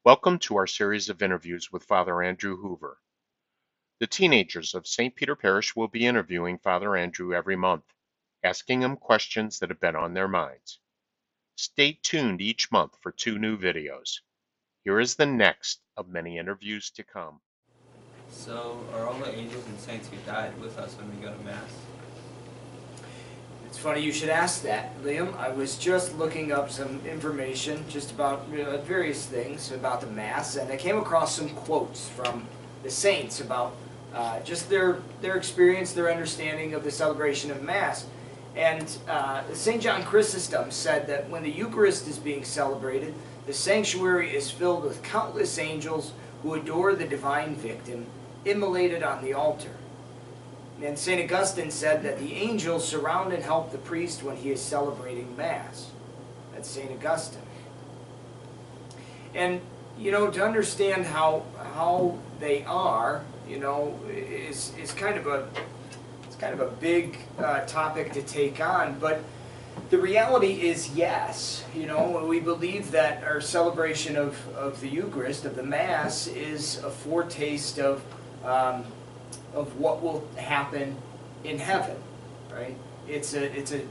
Welcome to our series of interviews with Father Andrew Hoover. The teenagers of St. Peter Parish will be interviewing Father Andrew every month, asking him questions that have been on their minds. Stay tuned each month for 2 new videos. Here is the next of many interviews to come. So, are all the angels and saints who died with us when we go to Mass? It's funny you should ask that, Liam. I was just looking up some information just about various things about the Mass, and I came across some quotes from the saints about just their experience, their understanding of the celebration of Mass. And St. John Chrysostom said that when the Eucharist is being celebrated, the sanctuary is filled with countless angels who adore the divine victim immolated on the altar. And St. Augustine said that the angels surround and help the priest when he is celebrating Mass. That's St. Augustine. And, to understand how they are, is kind of a big topic to take on. But the reality is, yes, we believe that our celebration of the Eucharist, of the Mass, is a foretaste of what will happen in heaven, right? It's a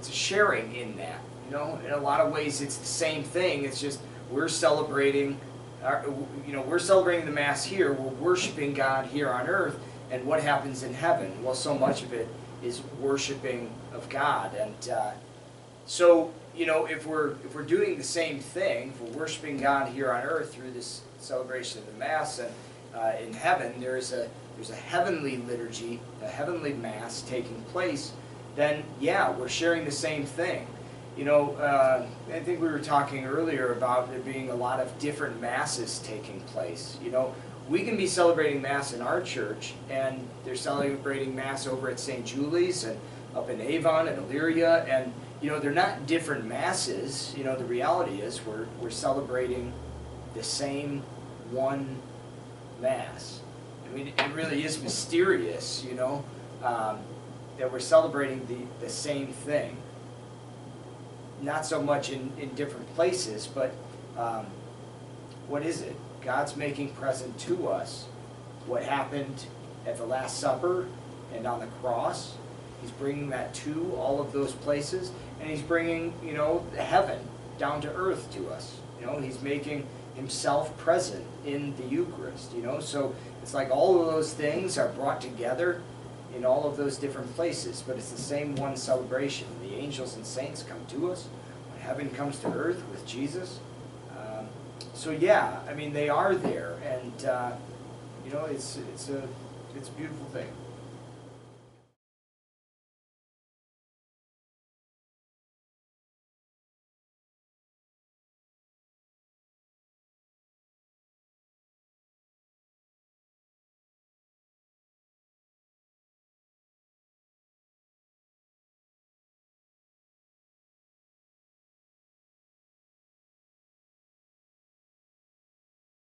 sharing in that. In a lot of ways, it's the same thing. It's just we're celebrating, we're celebrating the Mass here. We're worshiping God here on earth, and what happens in heaven? Well, so much of it is worshiping of God, and so if we're doing the same thing, if we're worshiping God here on earth through this celebration of the Mass, and in heaven there's a heavenly liturgy, a heavenly Mass taking place, then yeah, we're sharing the same thing. I think we were talking earlier about there being a lot of different Masses taking place. We can be celebrating Mass in our church, and they're celebrating Mass over at St. Julie's and up in Avon and Illyria, and they're not different Masses. The reality is we're celebrating the same one Mass. I mean, it really is mysterious, that we're celebrating the same thing. Not so much in different places, but what is it? God's making present to us what happened at the Last Supper and on the cross. He's bringing that to all of those places, and he's bringing, heaven down to earth to us. He's making himself present in the Eucharist, so it's like all of those things are brought together in all of those different places, but it's the same one celebration. The angels and saints come to us when heaven comes to earth with Jesus. So yeah, I mean, they are there, and it's a beautiful thing.